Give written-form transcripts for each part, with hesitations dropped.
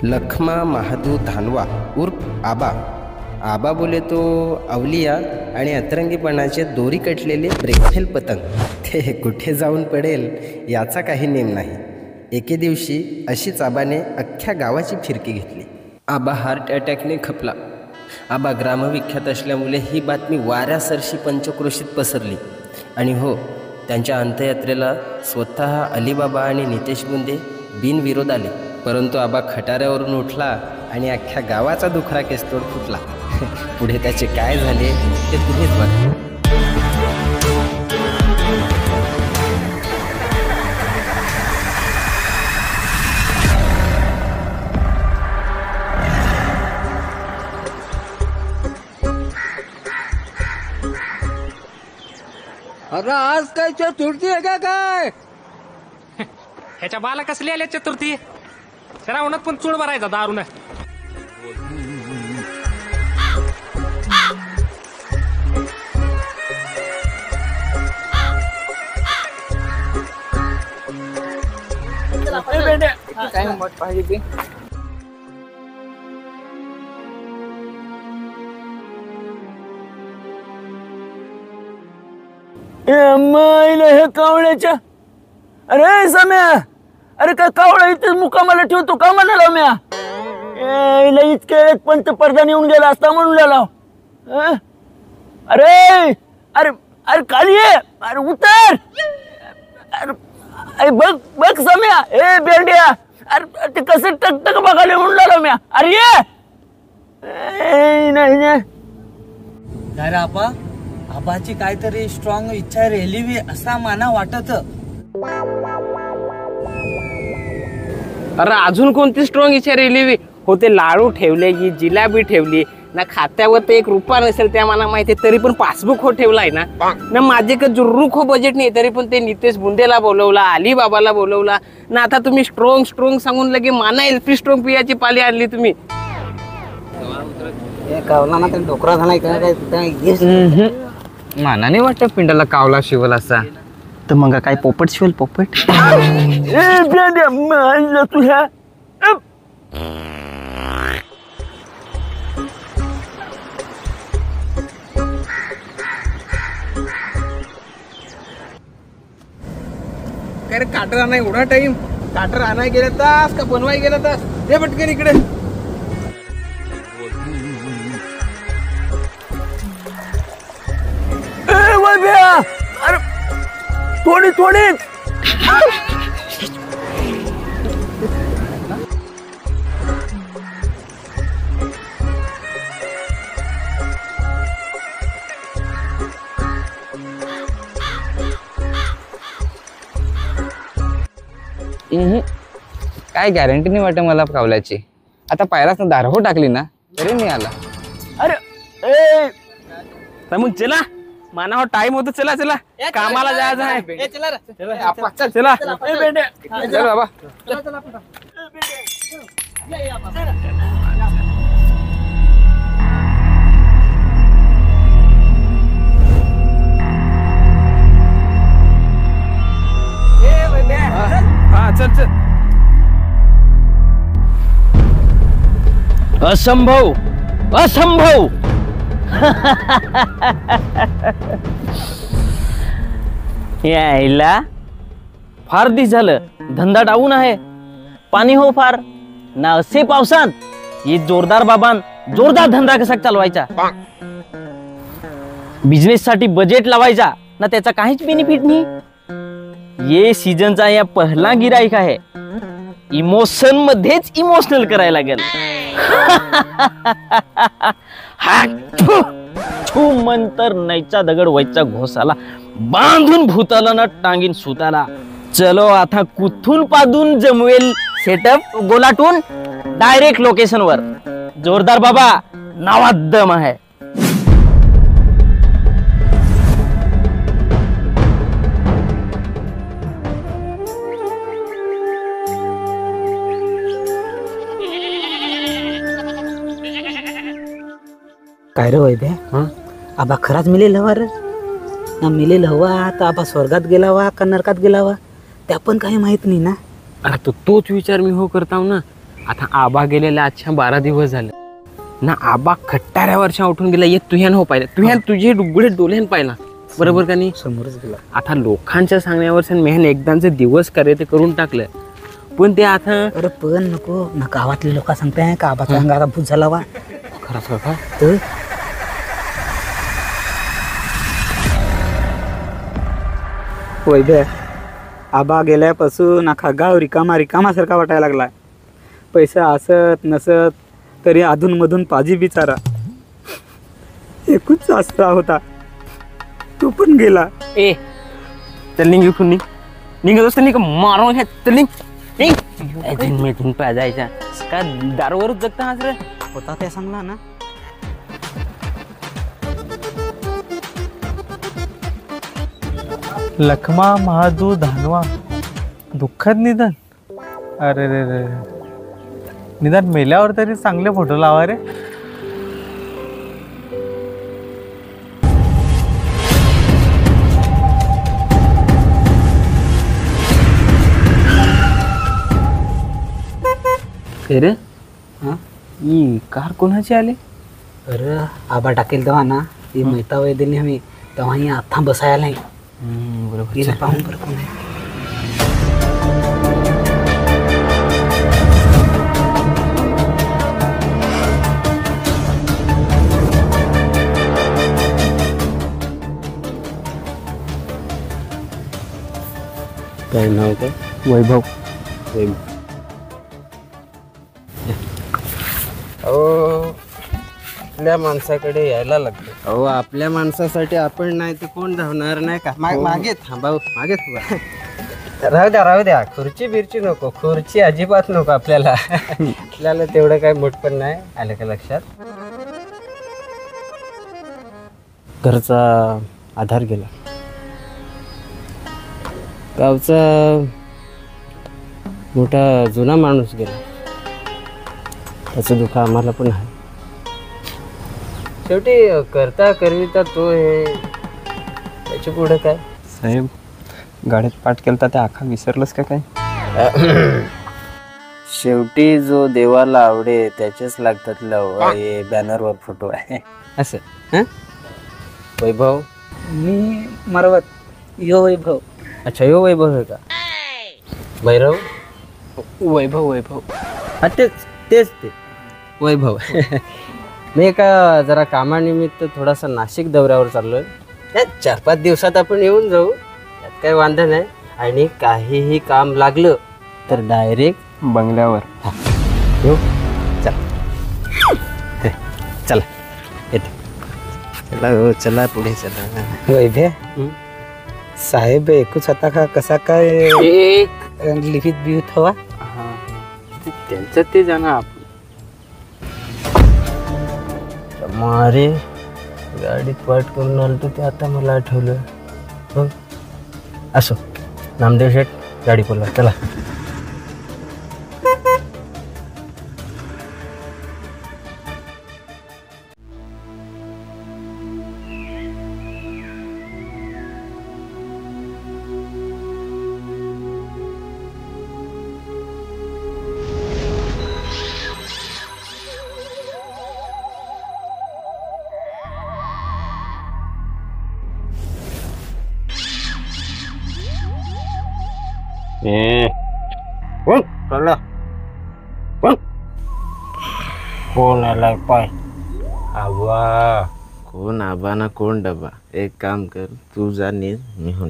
लखमा महादू धानवा उर्फ आबा. आबा बोले तो अवलिया आणि अतरंगीपणाचे दोरी कटलेले ब्रेकफेल पतंग. ते कुठे जाऊन पडेल याचा काही नेम नाही. एके दिवशी अशीच आबाने अख्ख्या गावाची फिरकी घेतली. आबा हार्ट अटॅकने खपला. आबा ग्रामविख्यात असल्यामुळे ही बातमी वाऱ्यासरशी पंचक्रोशीत पसरली. आणि हो, त्यांच्या अंत्ययात्रेला स्वतः अलीबाबा आणि नितेश मुंदे बिनविरोध आले. परंतु आबा खटाऱ्यावरून उठला आणि अख्ख्या गावाचा दुखरा केसतोड फुटला. पुढे त्याचे काय झाले ते तुम्हीच बघा. अरे आज काय चतुर्थी आहे का काय? ह्याच्या बाला कसली आल्या चतुर्थी? श्रावणात पण चूळ भरायचा दारून. काय मत पाहिजे ते? हे कावळ्याच्या, अरे सम्या, अरे काय कावळा इथेच मुकामाला ठेवतो का म्हणाला म्या? इतके पंतप्रधान येऊन गेला असता म्हणून गेला. अरे अरे अरे खाली ये, अरे उतर, अरे बघ बघ सम्या, ए बेंड्या, अरे ते कसे टकटक बघायला म्हणून गेला म्या. अरे ये नाही नाही काय रे आपा, आबाची काहीतरी स्ट्रॉंग इच्छा रेलीवी असा माना वाटत. अरे अजून कोणती स्ट्रॉंग इच्छा रेलीवी होते? लाडू ठेवले की जिलाबी ठेवली ना, खात्यावर तर ₹1 नसेल त्या मला माहिती, तरी पण पासबुक हो ठेवलाय ना. माझे का जुर्रुक हो बजेट नाही, तरी पण ते नितेश बुंदेला बोलवला, अलीबाबाला बोलवला ना. आता तुम्ही स्ट्रॉंग स्ट्रॉंग सांगून लगे माना एलपी स्ट्रॉंग पियाची पाली आणली तुम्ही. कावला ना डोकरा झालाय काय? मानाने वाटतं पिंडाला कावला शिवल असा. तर मग काय पोपट शिवल पोपट? तुझ्या काय रे काटर आणाय एवढा टाइम? काटर आणाय गेला तास का बनवाय गेला तास? ते पटकन इकडे. अरे थोडी थोडी काय गॅरंटी नाही वाटत मला कावल्याची. आता पायराच ना दारहो टाकली ना तरी नाही आला. अरे ए मग चला, माना हो टाइम होतो. चला चला, कामाला जायचं आहे. चला चल बाबा. हा चल चल. असंभव असंभव. यायला फार दिस झालं, धंदा डाऊन आहे. पाणी हो फार ना, असे पावसात ये जोरदार बाबान जोरदार धंदा कसा चालवायचा? बिझनेस साठी बजेट लावायचा ना, त्याचा काहीच बेनिफिट नाही. ये सीजनचा या पहिला गिराईक आहे, इमोशन मध्येच इमोशनल करायला लागेल. मंतर नैचा दगड व्हायचा घोसाला बांधून भूताला ना टांगीन सुताला. चलो आता कुठून पादून जमवेल सेटअप गोलाटून डायरेक्ट लोकेशन वर. जोरदार बाबा नावात दम आहे. काय रे वैभ्या, आबा खराच मिळेल हवा रे ना? मिळेल हवा तर आबा स्वर्गात गेला वा का नरकात गेला वा त्या पण काही माहित नाही ना. अरे तो तोच विचार मी हो करताव ना. आता आबा गेलेला अच्छा 12 दिवस झाले ना. आबा खट्टाऱ्यावरच्या उठून गेला. ये तुह्यान हो पाहिला, तुह्यान तुझे डुगडे डोल्यान पाहिला, बरोबर का नाही? समोरच गेला. आता लोकांच्या सांगण्यावर मेहन एकदाचे दिवस करे ते करून टाकलं. पण ते आता अरे पण नको ना, गावातले लोक सांगताय का आबाचा अंगारा भूत झाला वा. खरंच का? तर वैभ्या, आबा गेल्यापासून अख्खा गाव रिकामा रिकामासारखा वाटायला लागला. पैसा असत नसत तरी अधूनमधून पाजी बिचारा एकूच आसरा होता, तो पण गेला. ए चल निघ इकडून, निघत असतं नाही का मारून घ्या. चल निघ मेथून पाजायच्या का दारूवरच जगता आज रे. होता ते सांगला ना. लखमा महादू धानवा दुःखद निधन. अरे रे रे, निदान मेल्यावर तरी चांगले फोटो लावा रे. रे हा? ही कार कोणाची आली? अरे आबा टाकेल तेव्हा ना, ही मैता वय दिली आम्ही तेव्हा ही आता बसायला नाही. बरोबर. तिला पाहून बरं कोण आहे. काय नाव काय? वैभव. अहो, आपल्या माणसाकडे यायला लागतं. अहो, आपल्या माणसासाठी आपण नाही तर कोण धावणार नाही का? मागे थांबा, मागे थांबा. राहू द्या खुर्ची बिरची नको, खुर्ची अजिबात नको आपल्याला. आपल्याला तेवढं काय मोठ पण नाही. आलं का लक्षात? घरचा आधार गेला, गावचा मोठा जुना माणूस गेला, त्याचं दुःख आम्हाला पण आहे. शेवटी करता करविता तो हे, त्याच्या पुढं काय? साहेब गाडीत पाठ केलता त्या आखा विसरलंस का काय? शेवटी जो देवाला आवडे त्याचेच लागतात लव, हे बॅनरवर फोटो आहे असं. हं? वैभव, मी मरवत यो वैभव. अच्छा यो वैभव आहे का? भैरव, वैभव. हा तेच ते वैभव. मी एका जरा कामानिमित्त थोडासा नाशिक दौऱ्यावर चाललोय. 4-5 दिवसात आपण येऊन जाऊ, त्यात काही वांधा नाही. आणि काहीही काम लागलं तर डायरेक्ट बंगल्यावर. येऊ. चला येते. चला हो, चला पुढे चला. वैभ्या, साहेब एकूच होता का कसा काय लिहित बिहित हवा? त्यांचं ते जाणार. मारे गाडीत पाठ करून आलो ते आता मला आठवलं. हो असो, नामदेव शेठ गाडी बोलवा. चला. कोण आलाय पाय? आबा. कोण आबा ना कोण डबा? एक काम कर, तू जा नीज, मी हो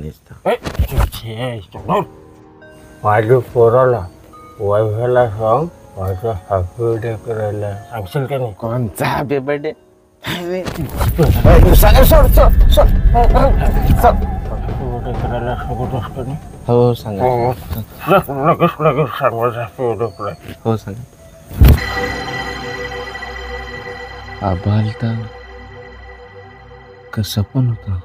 माझ्या पोराला वैभवला सांग माझा हॅपी बर्थडे करायला. सांगशील का नाही? कोणचा हॅपी बर्थडे? हो सांगा. हो सांगा. आबालता कसं पण होतं.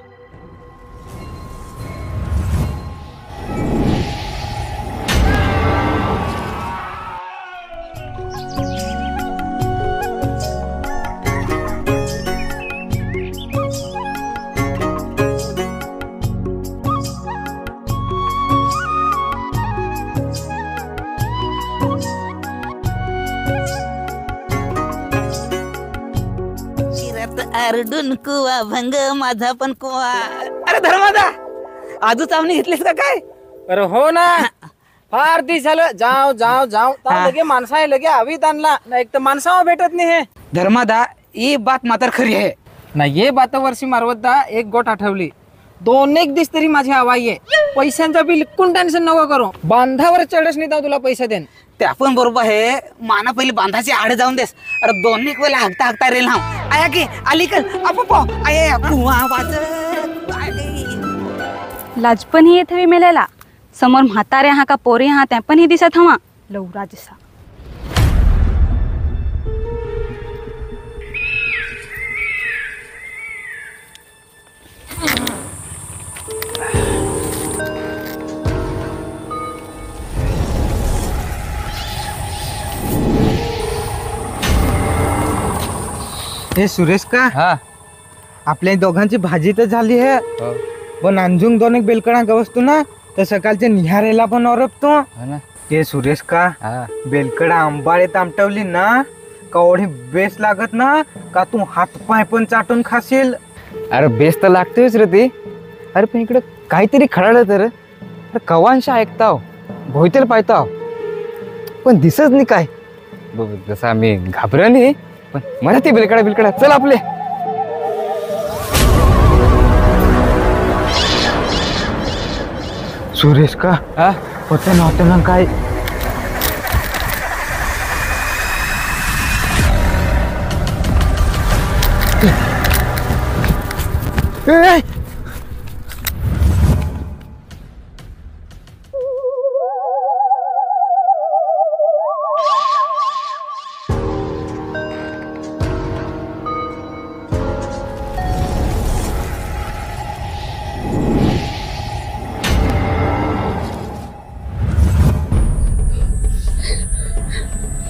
अर्डून कुवा भंग माझा पण कुवा. अरे धर्मादा आजू चावणी घेतलीस का काय? अरे हो ना, फार दिस झालं. जाव जाव जाव लगे माणसा आहे लगे हवीत आणला ना, एक तर माणसावर भेटत नाही हे. धर्मादा ही बात मात्र खरी आहे. ना ये बात वर्षी मारवतदा एक गोट आठवली. 2 दिस तरी माझी हवाई आहे. पैशांचा बिल कोण टेन्शन नको करू, बांधावर चढच नाही तुला पैसे देन. ते आपण बरोबर आहे. माना पहिले बांधाची आड जाऊन देस. अरे 2 वेळेला हाकता हाकता रेल ना आया की अलीकल आपो आये कुवा वाजत लाजपण ही येत हवी मेलेला. समोर म्हातारे हा का पोरी हा त्या पण ही दिसत हवा लवरा जसा. हे सुरेश का? हा आपल्या दोघांची भाजी तर झाली आहे, पण अंजुंग 2 बेलकडा गवसतो ना तर सकाळच्या निहारेला पण ओरपतो. हे सुरेश का? बेलकडा आंबाळीत आमटवली ना कवढी बेस लागत ना का तू हातपाय पण चाटून खाशील. अरे बेस तर लागतेच रे ती. अरे पण इकडे काहीतरी खळालं तर कवांश ऐकताव भोयतेल पाहताव पण दिसत नाही काय. जसं आम्ही घाबरली पण मराठी बिलकडा बिलकडा चल आपले. सुरेश का? होतं नव्हतं ना काय?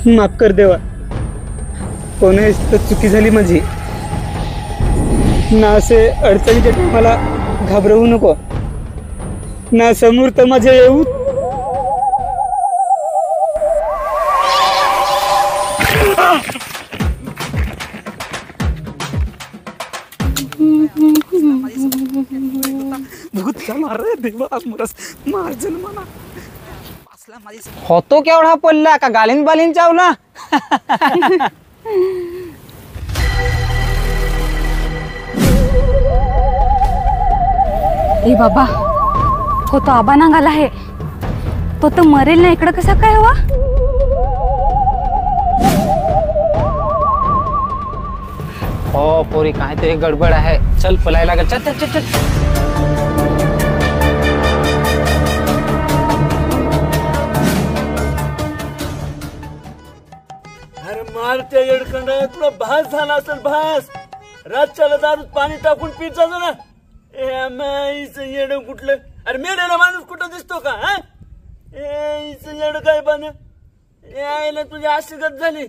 माफ कर देवा, कोणाच तर चुकी झाली माझी. ना असे अडचणीच्या टायमाला घाबरवू नको, ना समोर तर माझ्या येऊ. होतो केवढा पडला का गालीन बालीन चावला. ए बाबा हो तो आबा नांगाला आहे. तो मरेल ना इकडं कसा काय हवा. हो पोरी काय ते गडबड आहे. चल पलायला लागेल. चल चल चल चल. अरे मारत्या येडखंड तुला भास झाला असेल. भास रातच्याला दारूत पाणी टाकून पीत जातो ना. येड कुठलं. अरे मेलेला माणूस कुठं दिसतो का? हा येड काय पान यायला तुझी आशिगत झाली.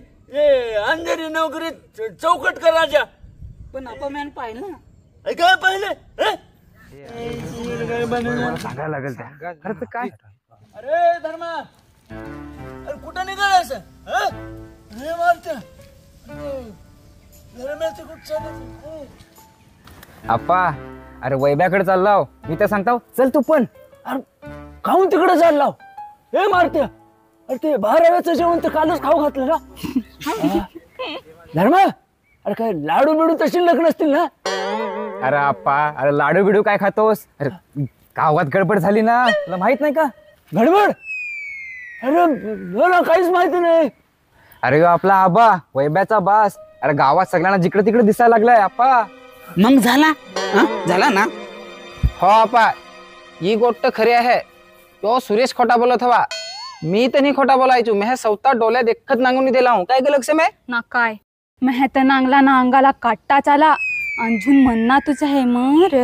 अंधेरी नोकरीत चौकट कर राजा. पण आपण पाहिलं ना काय पाहिलं? सांगायला लागेल त्या. अरे काय अरे धर्मा, अरे कुठं निघालायस? हे मारत्या धर्माचे कुठं चालत. आप्पा अरे वैब्याकडे चाललाव मी तर सांगताव चल तू पण. अरे खाऊन तिकडे चाललाव. हे मारत्या, अरे ते 12व्याचं जेवण तर कालच खाऊ घातलं ना. धर्मा, अरे काय लाडू बिडू तर शिल्लक नसतील ना? अरे आप्पा अरे लाडू बिडू काय खातोस? अरे गावात गडबड झाली ना तुला माहित नाही का? गडबड? अरे मला काहीच माहिती नाही. अरे आपला आबा वैब्याचा बास. अरे गावात सगळ्यांना जिकडे तिकडे दिसायला लागलाय आप्पा. मग झाला झाला ना. हो आपा ही गोष्ट खरी आहे. तो सुरेश खोटा बोलत हवा. मी तर नाही खोटा बोलायचो. मैं सवता डोल्या देखत नांगून दिला हूं. काय गेलं से ना काय मेहत नांगला ना अंगाला काट्टा चाला अंजून म्हणना तुझं हे मर.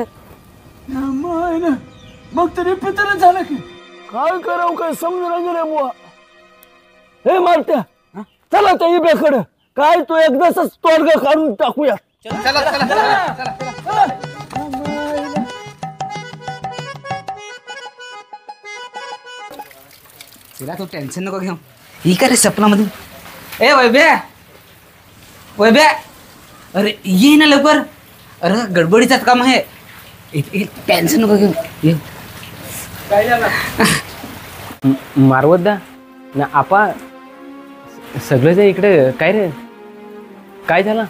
मग तरी पितर झालं की काय करावं काय समजून गेले बुवा. हे मारत्या चला त्या इब्याकडं. काय तू एकदाच तोडग काढून टाकूया. तिला तू टेन्शन नको घेऊ. ही का रे सपनामध्ये. ए वैभ्या वैभ्या अरे ये ना लवकर. अरे गडबडीचाच काम आहे. टेन्शन नको घेऊ. ये. मारवतदा ना आपा सगळं जे इकडे काय रे काय झालं?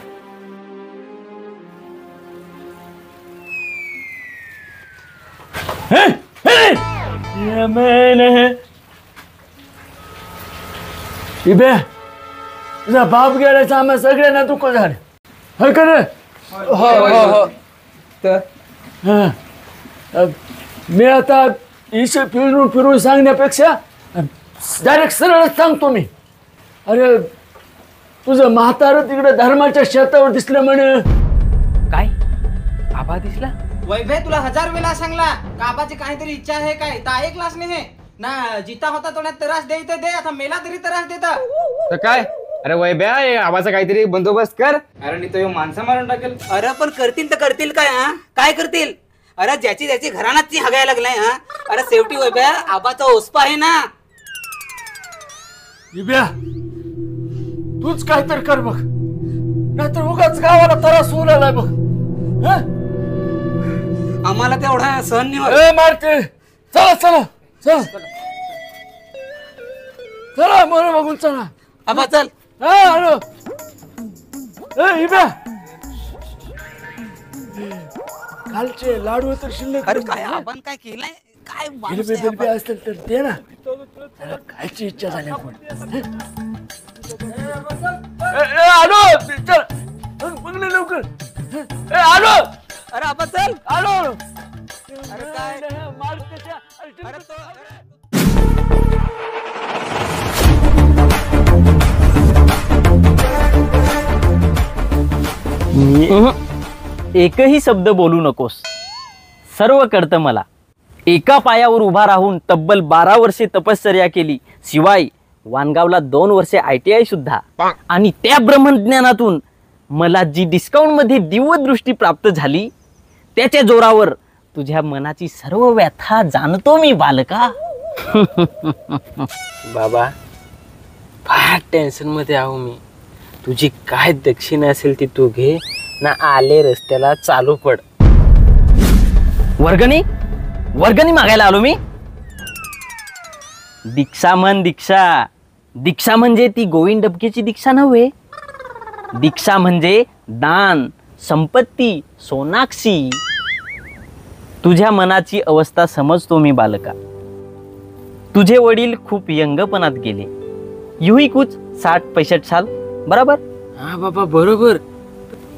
इबे तुझा बाप गेल्याचं आम्हाला सगळ्यांना दुःख झालं हाय का रे? मी आता इशे फिरून फिरून सांगण्यापेक्षा डायरेक्ट सरळच सांगतो मी. अरे तुझं म्हातारं तिकडे धर्माच्या शेतावर दिसलं म्हणे. काय आबा दिसला? वैभव तुला 1000 वेळा सांगला काबाची काहीतरी इच्छा आहे काय ता ऐकलाच नाही ना. जिता होता तो त्रास दे इथे दे आता मेला तरी त्रास देता तर काय? अरे वैभ्या आवाजा काहीतरी बंदोबस्त कर. अरे नाही तो माणसं मारून टाकेल. अरे पण करतील तर करतील काय हा काय करतील? अरे ज्याची ज्याची घराणात ती हगायला लागलाय हा. अरे शेवटी वैभव आबाचा ओसपा आहे ना. इब्या तूच काहीतरी कर बघ नाहीतर उगाच गावाला त्रास होऊ लागलाय बघ. आम्हाला तेवढा सहन नाही होत. ए मारते चला चला चला चला मला बघून चला. आबा चल. हॅलो ए इब्या कालचे लाडू तर शिल्लक. अरे काय आपण काय केलंय काय माणूस आहे जिलेबी असेल तर दे ना. त्याला खायची इच्छा झाली आपण. आलो चल बघ ना लवकर. आलो. अरे आबा चल. आलो. अरे काय मार कशा. अरे तो एकही शब्द बोलू नकोस. सर्व कळतं मला. एका पायावर उभा राहून तब्बल 12 वर्षे तपश्चर्या केली. शिवाय वानगावला 2 वर्षे ITI सुद्धा. आणि त्या ब्रह्मज्ञानातून मला जी डिस्काउंट मध्ये दिव्य दृष्टी प्राप्त झाली त्याच्या जोरावर तुझ्या मनाची सर्व व्यथा जाणतो मी बालका. बाबा फार टेन्शन मध्ये आहो मी. तुझी काय दक्षिणा असेल ती तू घे ना आले रस्त्याला चालू पड. वर्गणी वर्गणी मागायला आलो मी. दीक्षा म्हण दीक्षा. दीक्षा म्हणजे ती गोविंद डबकेची दीक्षा नव्हे. दीक्षा म्हणजे दान संपत्ती सोनाक्षी. तुझ्या मनाची अवस्था समजतो मी बालका. तुझे वडील खूप यंगपणात गेले. युही कुछ 60-65 साल बरोबर. हा बाबा बरोबर.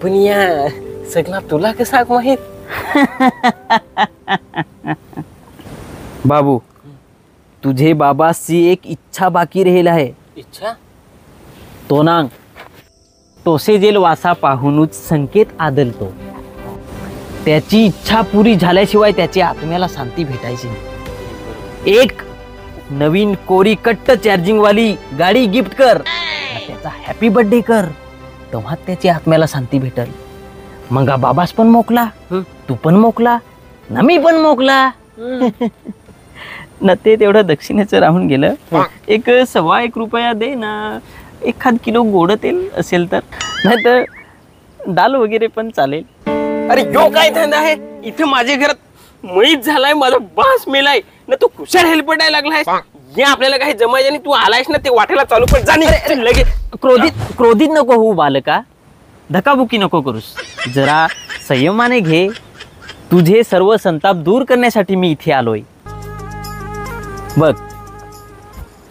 पण या सगळा तुला कसा माहित? बाबू तुझे बाबाची एक इच्छा बाकी राहील आहे. इच्छा? तो नांग तोसे जेल वासा पाहूनच संकेत आदलतो. त्याची इच्छा पुरी झाल्याशिवाय त्याच्या आत्म्याला शांती भेटायची. एक नवीन कोरी कट्ट चार्जिंग वाली गाडी गिफ्ट कर. त्याचा हॅपी बर्थडे कर. तेव्हा त्याच्या आत्म्याला शांती भेटल. मग बाबास पण मोकला तू पण मोकला ना मी पण मोकला. न ते तेवढं दक्षिणेचं राहून गेलं. एक 1.25 रुपया दे ना. 1 किलो गोड तेल असेल तर. नाही तर दाल वगैरे पण चालेल. अरे यो काय धंदा आहे इथे माझ्या घरात मळीत झालाय. माझा बास मेलाय ना तू कुशाल हेल्प पडायला लागलाय. हे आपल्याला काही जमायचं नाही. तू आलायस ना ते वाटेला चालू पण जाणे लगेच. क्रोधित नको होऊ बालका. धकाबुकी नको करूस. जरा संयमाने घे. तुझे सर्व संताप दूर करण्यासाठी मी इथे आलोय. बघ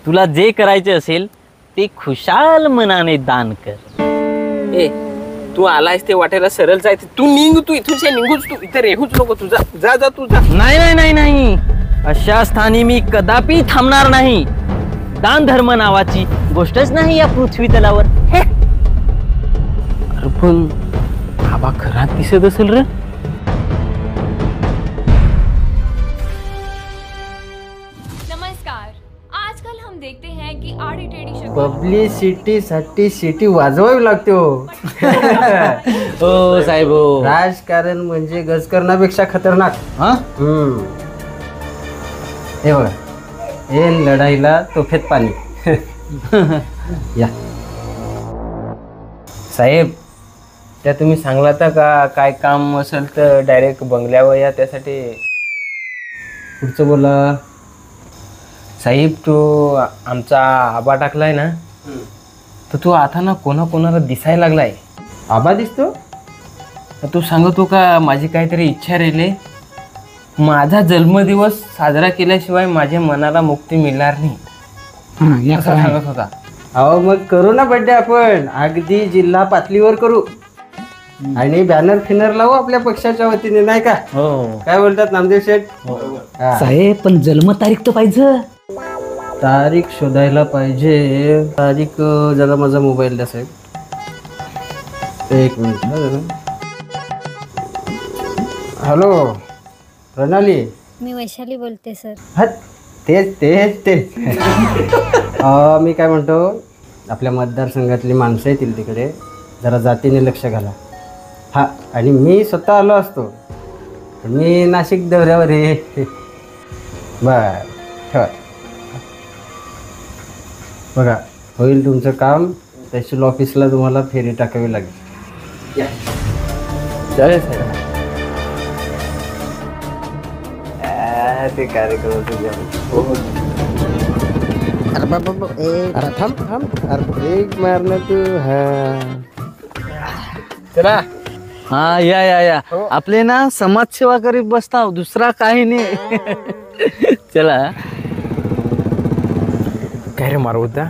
तुला जे करायचे असेल ते खुशाल मनाने दान कर. ए तू आलायस ते वाटेला सरळ जायचं. तू निघ. तू इथून निघूच. तू इथे रेहूच नको. तुझा जा जा तू जा. नाही नाही नाही नाही अशा स्थानी मी कदापि थांबणार नाही. दान धर्म नावाची गोष्टच नाही या पृथ्वी तलावर. अरे पण आबा घरात दिसत असेल रे. नमस्कार. आजकल हम देखते हैं कि आड़ी टेढ़ी शक्ल पब्लिसिटी साठी सिटी वाजवावी लागते हो. हो साहेब हो. राजकारण म्हणजे गजकरणापेक्षा खतरनाक. हे बघा हे लढाईला तोफेत पाणी. या साहेब त्या तुम्ही सांगलाता का काय काम असेल तर डायरेक्ट बंगल्यावर या, त्यासाठी पुढचं बोला. साहेब तो आमचा आबा टाकलाय ना, तर तो आता ना कोणाला दिसायला लागलाय. आबा दिसतो? तो सांगतो का माझी काहीतरी इच्छा राहिली, माझा जन्मदिवस साजरा केल्याशिवाय माझ्या मनाला मुक्ती मिळणार नाही असं सांगत होता. अहो मग करू ना बर्थडे आपण, अगदी जिल्हा पातळीवर करू आणि बॅनर फिनर लावू आपल्या पक्षाच्या वतीने, नाही का? हो. काय बोलतात नामदेव शेठ? हा. साहेब पण जन्म तारीख तर पाहिजे. तारीख शोधायला पाहिजे. तारीख जरा माझा मोबाईल द्या साहेब. एक मिनिट. हॅलो प्रणाली. मी वैशाली बोलते सर. हा तेच मी काय म्हणतो, आपल्या मतदारसंघातली माणसं येतील तिकडे, जरा जातीने लक्ष घाला. हा आणि मी स्वतः आलो असतो, मी नाशिक दौऱ्यावर आहे. बर ठेवा. बघा होईल तुमचं काम. तहसील ऑफिसला तुम्हाला फेरी टाकावी लागेल. या चालेल साहेब. ते कार्यक्रम अरे थांब अरे ब्रेक मारणार तू. चला. हा या आपले ना समाजसेवा करीत बसता, दुसरा काही नाही. चला. काय रे मारवता,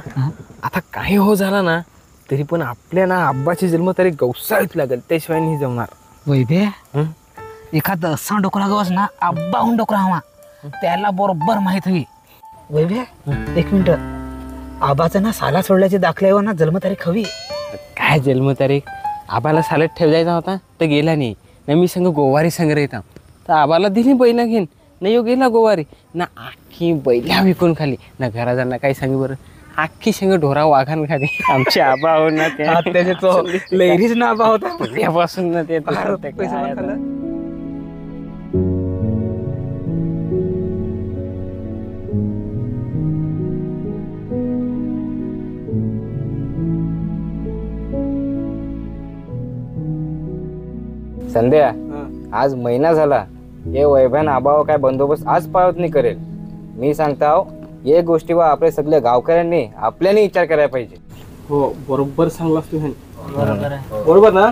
आता काही हो झाला ना तरी पण आपल्या ना आब्बाची जन्मतारीख गवसाळीत लागेल, त्याशिवाय नाही जमणार. वैभे एखादं असा डोकरा गवस ना आब्बाहून डोकरा हवा, त्याला बरोबर माहित हवी. वैभे एक मिनिट, आबाचं ना साला सोडल्याचे दाखल्यावर ना जन्मतारीख हवी. काय जन्मतारीख, आबाला सालत ठेवायचा होता तर गेला नाही ना. मी संग गोवारी संग राहता तर आबाला दिली बैला घेऊन, नाही गेला गोवारी ना. आखी बैला विकून खाली ना, घराजांना काही सांगी बरं, आखी संग ढोरा वाघान खाली. आमचे आबा हो ना, त्याचे तो लहरीच ना आबा होता त्यापासून ना ते संध्या आज महिना झाला, हे वैभ्यान आबाव काय बंदोबस्त आज पाळत नाही करेल. मी सांगता ये गोष्टीवर आपल्या सगळ्या गावकऱ्यांनी आपल्याने विचार करायला पाहिजे. हो बरोबर सांगलास तू. बरोबर ना.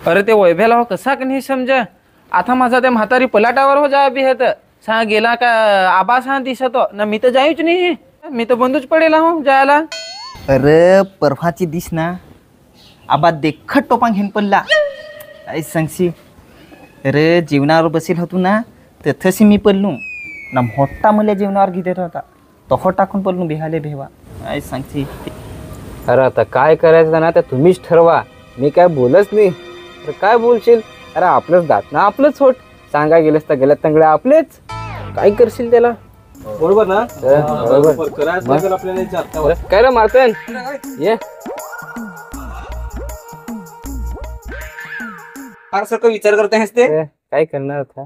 अरे ते वैभ्याला हो कसा का नाही समजा. आता माझा त्या म्हातारी पलाटावर हो जा बिहत सा गेला का आबा सा दिसतो ना, मी तर जायूच नाही, मी तर बंदूच पडेल हो जायला. अरे परवाची दिस ना आबा देखत टोपा घेऊन पडला, काय सांगशी. अरे जीवनावर बसेल होतो ना तथंशी मी पडलो ना, मोठा मला जीवनावर घेत होता तो टाकून पडलो बेहाले भेवा, काय सांगशी. अरे आता काय करायचं ना, तर तुम्हीच ठरवा, मी काय बोलच नाही. तर काय बोलशील, अरे आपलंच दात ना आपलंच होट, सांगा गेलंस तर गेल्यात तंगडे आपलेच, काय करशील त्याला. बरोबर ना. काय रे मारतन ये सारखं विचार करते ते. काय करणार होता.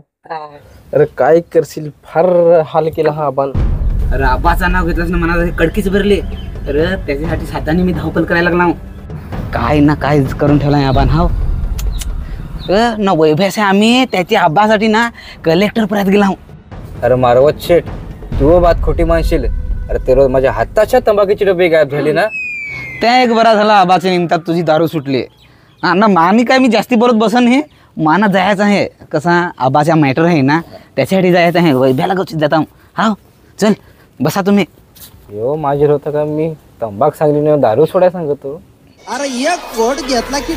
अरे काय करशील, फार हाल केला हा आबान. अरे आबाचं नाव घेतलंस ना मनात कडकीच भरले. अरे त्याच्यासाठी सातानी मी धावपल करायला लागला, काय ना काय करून ठेवला आबान. हाव ना वैभ्यासे आम्ही त्याच्या आबासाठी ना कलेक्टर पर्यंत गेला. अरे मारवत शेठ, तू बात खोटी मानशील. अरे ते रोज माझ्या हाताच्या तंबाखूची डबे गायब झाली ना. त्या एक बरा झाला आबाच्या निमित्तात तुझी दारू सुटली. हा ना मानी काय मी जास्ती बोलत बसन, हे माना जायचं आहे कसा आबाच्या मॅटर आहे ना, त्याच्यासाठी जायचं आहे. वैभ्याला गवशीत जाता. हा चल बसा तुम्ही. यो माझे होतं का, मी तंबाख सांगली नाही दारू सोडायला सांगतो. अरे एक कोट घेतला की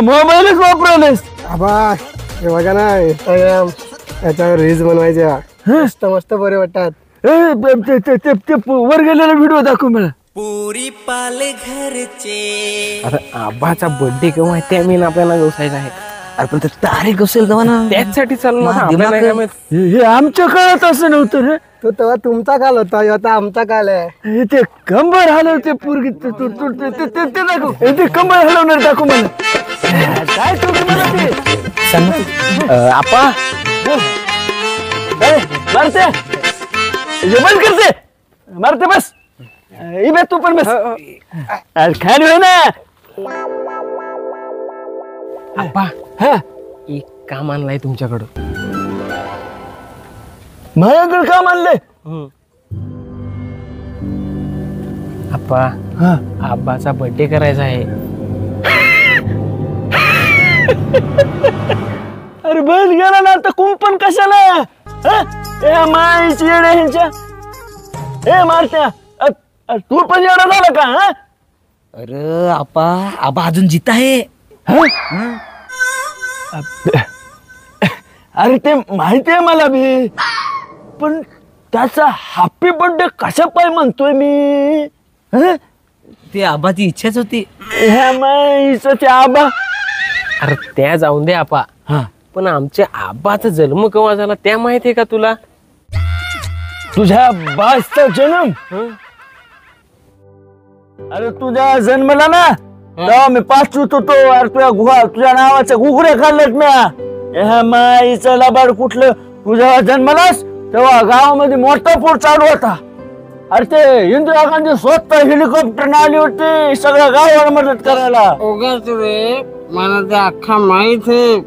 मोबाईलच वापरवलेस. आबा हे बघा ना, इंस्टाग्राम याच्यावर रील्स बनवायच्या मस्त मस्त बरे वाटतात. वर गेलेला व्हिडिओ दाखव मला. अरे आबाचा बर्थडे केव्हा आहे त्या मी आपल्याला गवसायचा आहे. अरे पण तारीख असेल तेव्हा ना, त्याचसाठी चालू ना. हे आमच्या काळात असं नव्हतं रे. तो तेव्हा तुमचा काल होता, आता आमचा काल आहे. ते कंबर हलवते पोरगी, ते दाखव. ते कंबर हलवणार दाखव मला. काय तुम्ही मला ते आपा मारते, बंद करते, मारते बस. तू पण बस. खाली हो ना. आप्पा हा एक काम आणलंय तुमच्याकडं. माझ्याकडे काम आणलंय? आप्पा आब्बाचा बर्थडे करायचा आहे. अरे बस गेला ना आता कुंपण कशाला? ए माईची येडे ह्यांच्या. ए मारत्या तू पण येडा झाला का? हा अरे आबा अजून जित आहे. अरे ते माहिती आहे मला बी, पण त्याचा हॅपी बर्थडे कशा पाय म्हणतोय मी? ती आबाची इच्छाच होती. ह्या माईचं ते आबा. अरे त्या जाऊन दे आपा. पण आमच्या आबाचा जन्म केव्हा झाला त्या माहिती आहे का तुला? तुझ्या बासचा जन्म? अरे तुझ्या जन्मला ना तेव्हा मी पाचवीत होतो. अरे तुझ्या नावाच्या घुगऱ्या खाल्ल्यात म्या. ह्या माईचं लबाड कुठलं. तुझ्या जन्मलास तेव्हा गावामध्ये मोठा पूर चालू होता. अरे ते इंदिरा गांधी स्वतः हेलिकॉप्टर आली होती सगळ्या गावाला मदत करायला. रे मला ते अख्खा माहित आहे.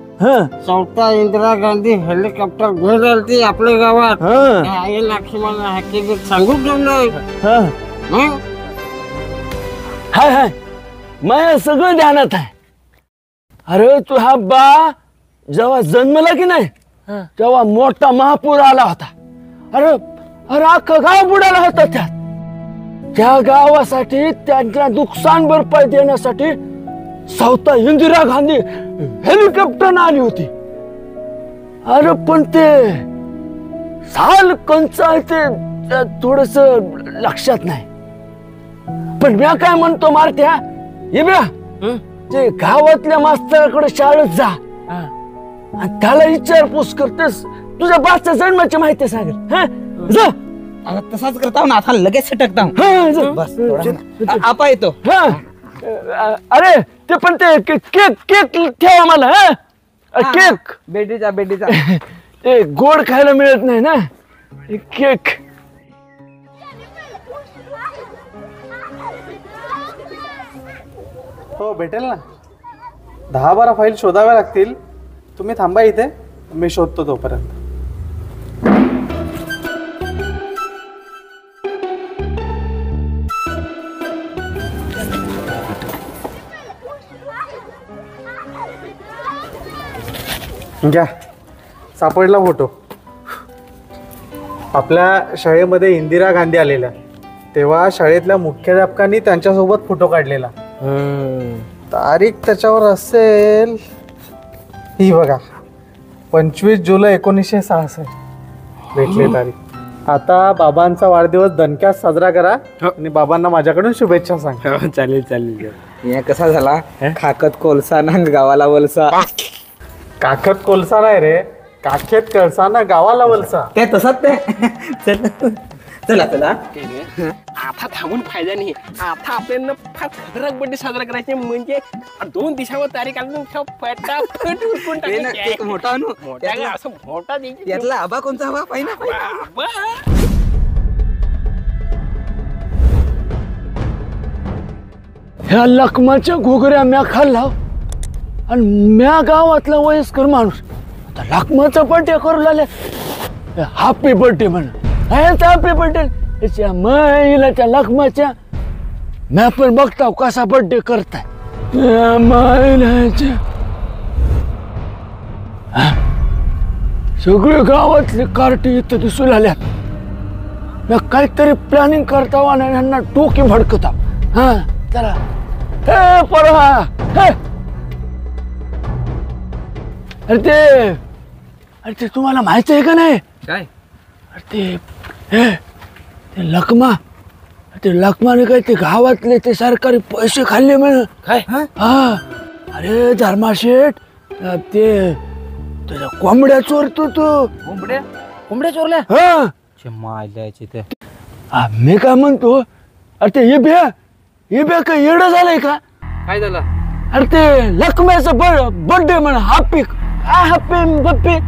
चौथा इंदिरा गांधी हेलिकॉप्टर घेऊन आलती आपल्या गावात. आई लक्ष्मण हकीकत सांगून ठेवलंय. हाय हाय माझ्या सगळं ध्यानात आहे. अरे तू हा बा जेव्हा जन्मला की नाही तेव्हा मोठा महापूर आला होता. अरे अरे अख्खं गाव बुडाला होता. त्या गावासाठी त्यांच्या नुकसान भरपाई देण्यासाठी स्वतः इंदिरा गांधी हेलिकॉप्टर आली होती. अरे पण ते साल कंचा आहे ते थोडस लक्षात नाही. पण मी काय म्हणतो मारत्या ते गावातल्या मास्तराकडे शाळेत जा आणि त्याला विचारपूस करतेस तुझ्या बाच्या जन्माची माहिती सांगेल. जा तसाच करता ना आता लगेच सटकता. बस आपा येतो. अरे ते पण ते केक केक ठेवा मला. केक बेडीचा ते गोड खायला मिळत नाही ना. केक हो भेटेल ना. 10-12 फाईल शोधाव्या लागतील. तुम्ही थांबा इथे, मी शोधतो तोपर्यंत. घ्या सापडला फोटो. आपल्या शाळेमध्ये इंदिरा गांधी आलेल्या तेव्हा शाळेतल्या मुख्याध्यापकांनी त्यांच्यासोबत फोटो काढलेला. तारीख त्याच्यावर असेल ही बघा 25 जुलै 1966 भेटली तारीख. आता बाबांचा वाढदिवस दणक्यात साजरा करा आणि बाबांना माझ्याकडून शुभेच्छा सांगा. चालेल चालेल. या कसा झाला खाकत कोलसा ना गावाला वलसा. काखत कोलसा नाही रे, काखेत कळसा ना गावाला वलसा. ते तसाच ते. चला चला आता थांबून फायदा नाही. आता आपल्याला फार खतरनाक बर्थडे साजरा करायचे म्हणजे 2 दिवसावर तारीख आली फटाफट उरकून टाकायची. मोठा असं मोठा यातला आबा कोणता हवा पाहिजे. ह्या लखमाच्या घुगऱ्या म्या खाल्ला आणि म्या गावातला वयस्कर माणूस आता लखमाचा बर्थडे करू लागले. हॅपी बर्थडे म्हणा. हॅपी बर्थडे त्याच्या महिला त्या लखमाच्या. म्या पण बघता कसा बर्थडे करताय महिलाच्या. सगळे गावातले कार्टी इथं दिसू लागल्या. म्या काहीतरी प्लॅनिंग करता आणि यांना डोकी भडकता. हा चला हे परवा अरे ते तुम्हाला माहिती आहे का नाही? काय? अरे ते लखमाने काय ते गावातले ते सरकारी पैसे खाल्ले म्हण. काय? हा अरे धर्माशेठ ते त्याच्या कोंबड्या चोरतो तो. कोंबड्या चोरल्या? हा मायल्याचे ते. मी काय म्हणतो अरे ते हे बे काय येडं झालंय का? काय झालं? अरे ते लखम्याचा बर्थडे म्हण. हॅपी बप्पी.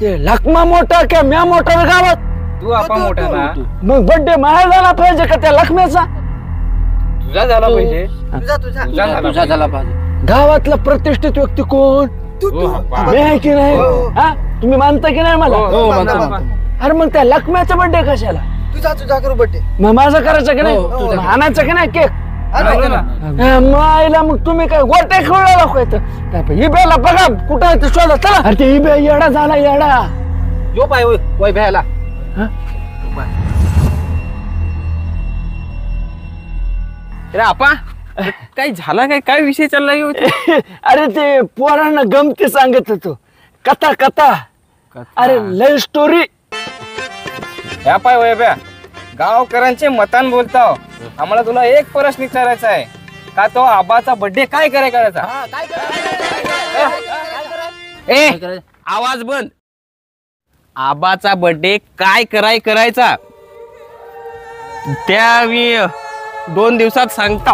ते लखमा मोठा का म्या मोठा गावात? तू आपा मोठा ना. मग बर्थडे माझा झाला पाहिजे का त्या लखम्याचा? तुझा झाला पाहिजे. तुझा झाला पाहिजे. गावातला प्रतिष्ठित व्यक्ती कोण? मी आहे की नाही? हा तुम्ही मानता की नाही मला? अरे मग त्या लक्ष्म्याचा बर्थडे कशाला? तुझा करू बड्डे. मग माझा करायचा की नाही? आणायचा की नाही केक? मायला मग तुम्ही काय गोटे खेळला लोक इब्याला बघा कुठं आहे ते शोधा. चला. अरे ते इब्या येडा झाला येडा. जो पाय वय भ्याला. रे आपा काय झाला काय विषय चाललाय अरे ते पोरांना गमती सांगत होतो. कथा अरे लय स्टोरी. ह्या पाय वैभ्या गावकऱ्यांचे मतान बोलताव. आम्हाला तुला एक प्रश्न विचारायचा आहे का तो आबाचा बर्थडे काय करायचा? ए आवाज बंद. आबाचा बर्थडे काय करायचा त्या मी 2 दिवसात सांगता.